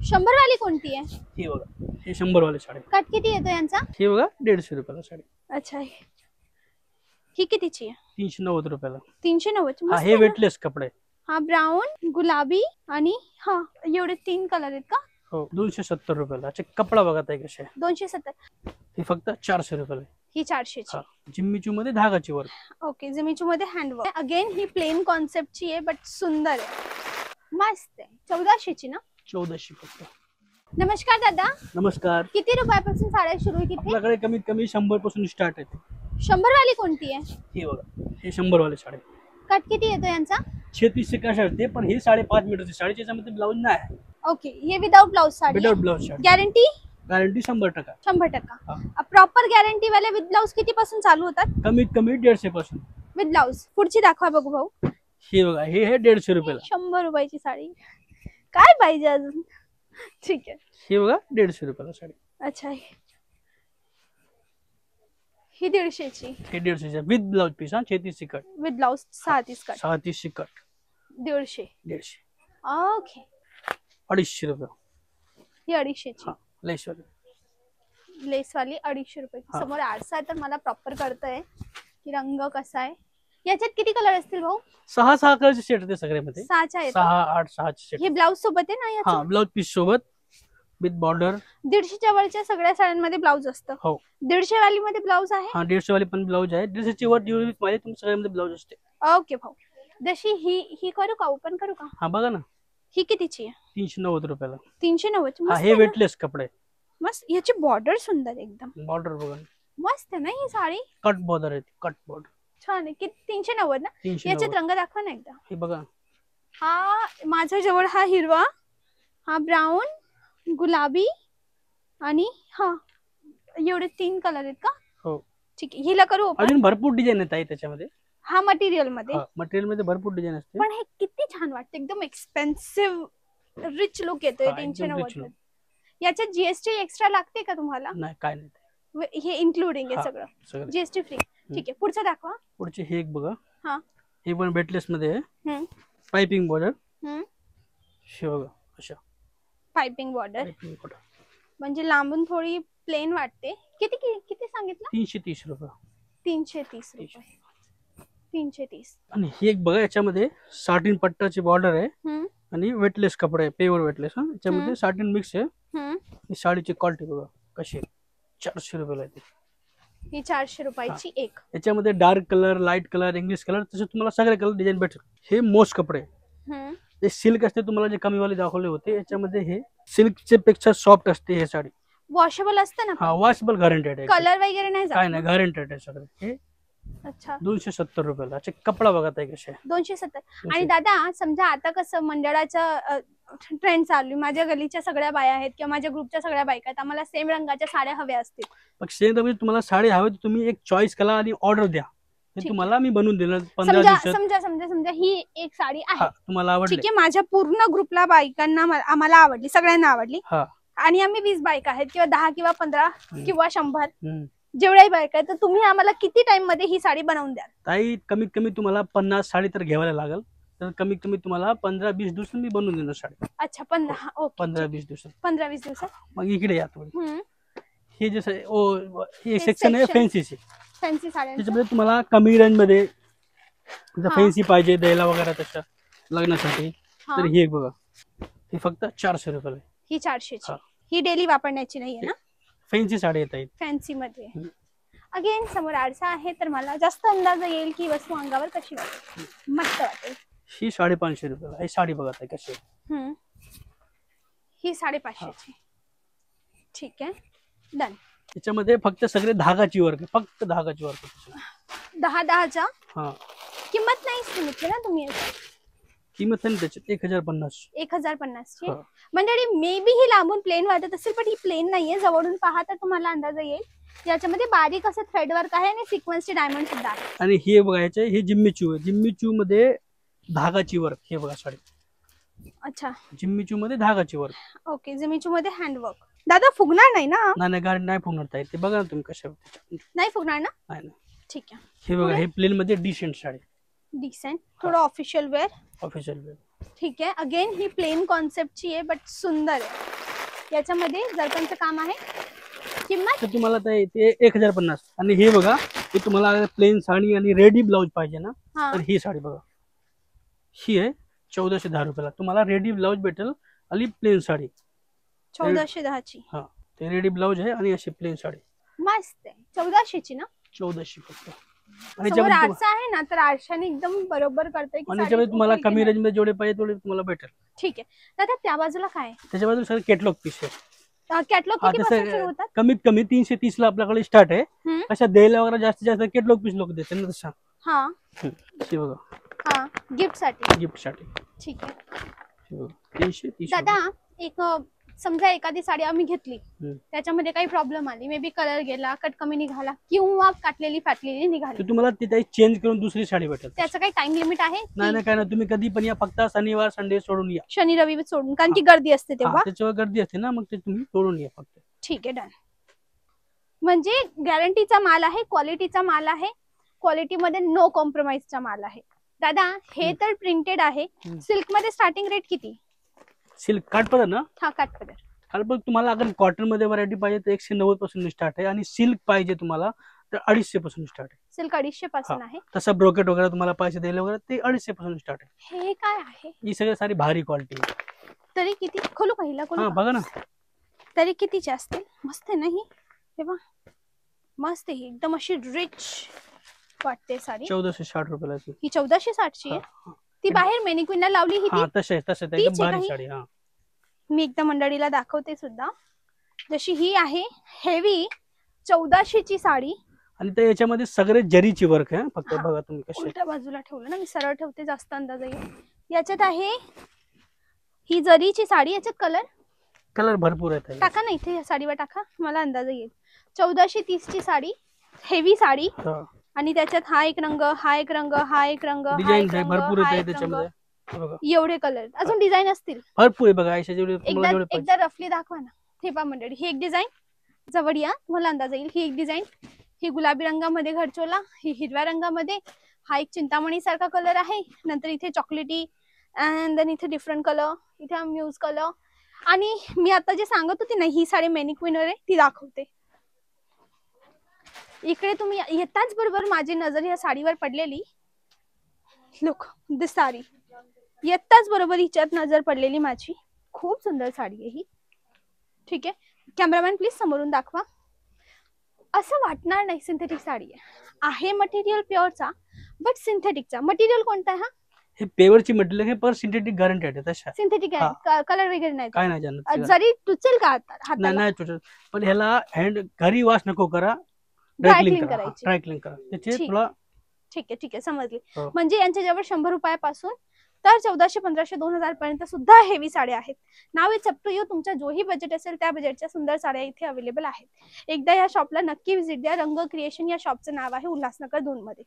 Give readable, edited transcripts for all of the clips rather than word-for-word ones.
100 वाली कोणती आहे? ही बघा, हे 100 वाली साडी. कट किती येतो यांचा? ही बघा 150 रुपयाला साडी. अच्छा, ही कितीची आहे? 390 रुपयाला. 390. हा, हे वेटलेस कपडे. हा, ब्राऊन, गुलाबी आणि हा एवढे 3 कलर आहेत का? हो, 270 रुपयाला. अच्छा, कपडा बघा ताई कसे. 270. ही फक्त 400 रुपयाला. ही 400 ची. जिम्मीचू मध्ये धागाची वर्क. ओके, जिमीचू मध्ये हँडवर्क. अगेन ही प्लेन कॉन्सेप्टची आहे बट सुंदर आहे, मस्त आहे. 1400 ची ना? 1400 फक्त. नमस्कार दादा. नमस्कार. किती रुपयापासून साड्या सुरू आहे तिथे? आपल्याकडे कमीत कमी 100 पासून स्टार्ट आहे. 100 वाली कोणती आहे? ही बघा, हे 100 वाले साडी. कट किती येतो यांचा? 36 कशा असते, पण ही 5.5 मीटरची साडी, त्याच्यामध्ये ब्लाऊज नाही. ओके, हे without blouse sari. Without blouse sari. Guarantee? Guarantee 100%. 100%. Proper guarantee वाले विथ ब्लाउज किती पासून चालू होतात? कमीत कमी 150 पासून विथ ब्लाउज. पुढची दाखवा बघू भाऊ. हे बघा, हे 150 रुपयाला. 100 रुपयाची साडी. काय पाहिजे अजून? ठीक आहे. हे बघा 150 रुपयाला साडी. अच्छा, ही 150 ची. हे 150 with blouse piece. 36 cut with blouse 36 cut. 36 cut 150. 150. Okay. 250 रुपये. ही 250 ची. लेस वाली. लेस वाली 250 रुपये. समोर आरसा आहे तर मला प्रॉपर कळतंय की रंग कसा आहे. याच्यात किती कलर असतील भाऊ? 6 कलरचे सेट होते सगळे मध्ये. 6 आहेत. 6, 8, 6 सेट. हे ब्लाउज सोबत आहे ना याचं? हा, ब्लाउज पीस सोबत विथ बॉर्डर. 150 च्या वरच्या सगळ्या साड्यांमध्ये ब्लाउज असतं. हो. 150 वाली मध्ये ब्लाउज आहे? हा, 150 वाली पण ब्लाउज आहे. 150 ची वर डिलिव्हरी माझे तुमच्या सगळ्यामध्ये ब्लाउज असते. ओके भाऊ. जशी ही करू का, ओपन करू का? हा, बघा ना. ही कितीची आहे? 390 रुपयाला. 390. हा, हे वेटलेस कपडे. मस्त. याची बॉर्डर सुंदर एकदम. बॉर्डर बघा, मस्त आहे ना ही साडी. कट बॉर्डर आहे. कट बॉर्डर छान आहे. किती? 390 ना? 390. याच्यात रंग दाखवा ना एकदा. हे बघा. हा, माझ्या जवळ हा हिरवा, हा ब्राऊन, गुलाबी आणि हा एवढे 3 कलर आहेत का? हो. ठीक आहे. हिला करू open? अजून भरपूर डिझाईन आहेत त्याच्यामध्ये. हा, मटेरियल मध्ये. मटेरियल मध्ये भरपूर डिझाईन असते. पण हे किती छान वाटतं. एकदम एक्सपेन्सिव्ह रिच लुक येतोय. 390. याच्यात जीएसटी एक्स्ट्रा लागते का तुम्हाला? नाही, काय नाही. हे इन्क्लुडिंग आहे सगळं, जीएसटी फ्री. ठीक आहे. पुढचं दाखवा. पुढचे हे एक बघा. हा, हे पण वेटलेस मध्ये आहे. Piping border. हे बघा अशा पाइपिंग बॉर्डर. पाइपिंग बॉर्डर म्हणजे लांबून थोडी प्लेन वाटते. किती किती सांगितलं? 330 रुपये. 330 रुपये. 330. आणि हे एक बघा, याच्यामध्ये साटिन पट्टाची बॉर्डर आहे आणि वेटलेस कपडे आहे. पेवर वेटलेस. याच्यामध्ये साटिन मिक्स आहे. ही साडीची क्वालिटी बघा कशी आहे. 400 रुपयाला येते. ही 400 रुपयाची एक. याच्यामध्ये dark colour, light colour, English colour, तसे तुम्हाला सगळे कलर डिझाईन भेटतील. हे मोस्ट कपडे. जे सिल्क असते, तुम्हाला जे कमीवाले दाखवले होते, याच्यामध्ये हे सिल्कचे पेक्षा सॉफ्ट असते. हे साडी वॉशेबल असते ना? हा, वॉशेबल गॅरंटेड आहे. कलर वगैरे नाही जात? काय नाही, गॅरंटेड आहे सगळे. हे अच्छा, 270 रुपयाला. अच्छा, कपडा बघा ताई कसे. 270. आणि दादा समजा आता कसं मंडळाचं ट्रेंड चालू, माझ्या गलीच्या सगळ्या बाया आहेत किंवा माझ्या ग्रुपच्या सगळ्या बायका आहेत, आम्हाला सेम रंगाच्या साड्या हव्या असतील. मग सेम रंगाची तुम्हाला साडी हवी, तुम्ही एक चॉईस करा आणि ऑर्डर द्या. हे तुम्हाला मी बनवून देणार 15 दिवसात. समजा ही एक साडी आहे, तुम्हाला आवडली. ठीक आहे. माझ्या पूर्ण ग्रुपला बायकांना आम्हाला आवडली, सगळ्यांना आवडली. आणि आम्ही 20 बायका आहेत किंवा 10 किंवा 15 किंवा 100 जेवढ्याही बायका आहेत, तर तुम्ही आम्हाला किती टाइम मध्ये ही साडी बनवून द्याल? ताई, कमीत कमी तुम्हाला 50 साडी तर घ्यायला लागेल. तर कमीत कमी तुम्हाला 15-20 दिवसात मी बनवून देणार साडी. अच्छा, 15-20 दिवसात. 15-20 दिवसात. मग इकडे या थोडी. हे जसं हे सेक्शन आहे फॅन्सीचे. फॅन्सी साड्या. त्याच्यामध्ये तुम्हाला कमी रेंज मध्ये फॅन्सी पाहिजे द्यायला वगैरे तशा लग्नासाठी, तर हे बघा. हे फक्त 400 रुपयाला. ही 400 ची. ही डेली वापरण्याची नाहीये ना? फॅन्सी साडी येत आहेत. फॅन्सी मध्ये. अगेन समोर आरसा आहे तर मला जास्त अंदाज येईल की वस्तू अंगावर कशी वाटेल, मस्त वाटेल. ही 550 रुपयाला. ही साडी बघा ताई कशी. ही 550 ची. ठीक आहे, डन. त्याच्यामध्ये फक्त सगळे धागाची वर्क, फक्त धागाची वर्क. 10-10च्या. हा, किंमत नाही सांगितली ना तुम्ही? किंमत नाही त्याच्यात. 1050. 1050 ची. म्हणजे मे बी ही लांबून प्लेन वाटत असेल, पण ही प्लेन नाहीये. जवळून पाहता तुम्हाला अंदाज येईल. याच्यामध्ये बारीक असं थ्रेड वर्क आहे आणि सिक्वेन्सचे डायमंड सुद्धा आहे. आणि हे बघा, याचे हे जिम्मीचू आहे. जिम्मीचू मध्ये धागाची वर्क. हे बघा साडी. अच्छा, जिम्मीचू मध्ये धागाची वर्क. ओके. जिम्मीचू मध्ये हँडवर्क. दादा फुगणार नाही ना? नाही, गाडी नाही फुगणार ताई. ते बघा ना तुम्ही कशा. नाही फुगणार ना? नाही. ठीक आहे. हे बघा, हे प्लेन मध्ये डिसेंट साडी. डिसेंट, थोडं ऑफिशियल वेअर. Official wear. ठीक आहे, अगेन ही प्लेन कॉन्सेप्टची आहे बट सुंदर आहे. याच्यामध्ये जरकनचं काम आहे. किंमत तर तुम्हाला ते 1050. आणि हे बघा, हे तुम्हाला प्लेन साडी आणि रेडी ब्लाउज पाहिजे ना, तर ही साडी बघा, ही आहे 1410 रुपयाला. तुम्हाला रेडी ब्लाउज भेटेल आणि प्लेन साडी 1410 ची. हा, ते रेडी ब्लाउज आहे आणि अशी प्लेन साडी मस्त आहे. 1400 ची ना? 1400 फक्त. आणि समोर आरसा आहे ना, तर आरशाने एकदम बरोबर करतोय. आणि त्याच्यामध्ये तुम्हाला कमी रेंज मध्ये जेवढे पाहिजे तेवढे तुम्हाला भेटेल. ठीक आहे. दादा त्या बाजूला काय? त्याच्या बाजूला सर कॅटलॉग पीस आहे. कॅटलॉग कितीपासून सुरू होतात? कमीत कमी 330 ला आपल्याकडे स्टार्ट आहे. अशा द्यायला वगैरे जास्तीत जास्त कॅटलॉग पीस लोक देतात ना तसा. हा, हे बघा, हा गिफ्ट साठी. ठीक आहे. 330. दादा एक समजा एखादी साडी आम्ही घेतली, त्याच्यामध्ये काही प्रॉब्लेम आली, मे बी कलर गेला, कट कमी निघाला किंवा काटलेली फाटलेली निघाली, तुम्हाला ती चेंज करून दुसरी साडी भेटेल. त्याचं काही टाइम लिमिट आहे? नाही काय नाही, तुम्ही कधी पण या, फक्त शनिवार संडे सोडून या. शनी रवी सोडून, कारण की गर्दी असते तेव्हा. त्याच्यावर गर्दी असते ना, मग ते तुम्ही सोडून या फक्त. ठीक आहे, डन. म्हणजे गॅरंटीचा माल आहे, क्वालिटीचा माल आहे, क्वालिटीमध्ये नो कॉम्प्रोमाइजचा माल आहे. दादा हे तर प्रिंटेड आहे. सिल्क मध्ये स्टार्टिंग रेट किती? सिल्क काठपदर ना? हा, काठपदर. काठपदर तुम्हाला अगर कॉटन मध्ये व्हरायटी पाहिजे तर 190 पासून स्टार्ट आहे, आणि सिल्क पाहिजे तुम्हाला तर 250 पासून स्टार्ट आहे. सिल्क 250 पासून आहे. तसा ब्रोकेट वगैरे तुम्हाला पैसे द्यायला वगैरे ते 250 पासून स्टार्ट आहे. हे काय आहे? ही सगळी सारी भारी क्वालिटी. तरी किती? खोलू पहिला, खोलू. बघा ना, तरी कितीचे असतील? मस्त आहे ना ही, तेव्हा मस्त आहे, एकदम अशी रिच वाटते साडी. 1460 रुपयाला. ही 1460 ची आहे. ती बाहेर मेनिक्विनला लावली ही ती? तसे एकदम भारी साडी. मी एकदा मंडळीला दाखवते सुद्धा. जशी ही आहे हेवी 1400 ची साडी, आणि त्या याच्यामध्ये सगळे जरीची वर्क आहे. फक्त बघा तुम्ही कशी. उलट्या बाजूला ठेवलं ना, मी सरळ ठेवते, जास्त अंदाज येईल. याच्यात आहे ही जरीची साडी. याच्यात कलर भरपूर आहेत. टाका ना इथे, या साडीवर टाका, मला अंदाज येईल. 1430 ची साडी, हेवी साडी. आणि त्याच्यात हा एक रंग, हा एक रंग, हा एक रंग, डिझाईन भरपूर आहे त्याच्यामध्ये. एवढे कलर, अजून डिझाईन असतील भरपूर आहे. बघा एकदा रफली दाखवा ना. हे पहा मंडळी, ही एक डिझाईन, जवळ या तुम्हाला अंदाज येईल. ही एक डिझाईन, ही गुलाबी रंगामध्ये घरचोला, ही हिरव्या रंगामध्ये, हा एक चिंतामणी सारखा कलर आहे. नंतर इथे चॉकलेटी, अँड देन इथे डिफरंट कलर, इथे म्यूज कलर. आणि मी आता जे सांगत होती ना, ही साडी मेनिक्विनवर आहे, ती दाखवते. इकडे तुम्ही येताच बरोबर माझी नजर या साडीवर पडलेली. लुक दिस साडी, येताच बरोबर हिच्यात नजर पडलेली माझी. खूप सुंदर साडी आहे ही. ठीक आहे, कॅमेरामॅन प्लीज समोरून दाखवा. असं वाटणार नाही सिंथेटिक साडी आहे. मटेरियल प्युअरचा, बट सिंथेटिकचा. मटेरियल कोणता आहे? हा, हे पेवरची मटेरियल आहे, पर सिंथेटिक गॅरंटेड आहे. तशा सिंथेटिक आहे, कलर वगैरे नाही, काय नाही जाणार. जरी टुचेल का हाताला? नाही टुचेल, पण ह्याला हँड घरी वॉश नको करा, ड्रायक्लीन करायची. ड्रायक्लीन करा त्याचे थोडा. ठीक आहे, समजली. म्हणजे यांच्या जवळ 100 रुपयापासून तर 1400, 1500, 2000 पर्यंत सुद्धा हेवी साड्या आहेत. नाव इट्स अप टू यू. तुमचा जोही बजेट असेल त्या बजेटच्या सुंदर साड्या इथे अवेलेबल आहेत. एकदा या शॉपला नक्की व्हिजिट द्या. रंग क्रिएशन या शॉपचं नाव आहे, उल्हासनगर 2 मध्ये.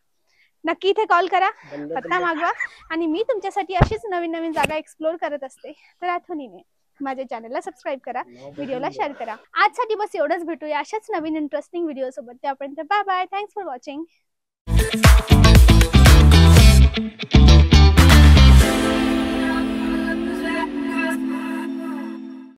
नक्की इथे कॉल करा, पत्ता मागवा. आणि मी तुमच्यासाठी अशीच नवीन नवीन जागा एक्सप्लोर करत असते. तर आठवणीने माझ्या चॅनलला सबस्क्राईब करा, व्हिडिओला शेअर करा. आजसाठी बस एवढंच. भेटूया अशाच नवीन इंटरेस्टिंग व्हिडिओ सोबत. त्यापर्यंत bye bye. Thanks for watching.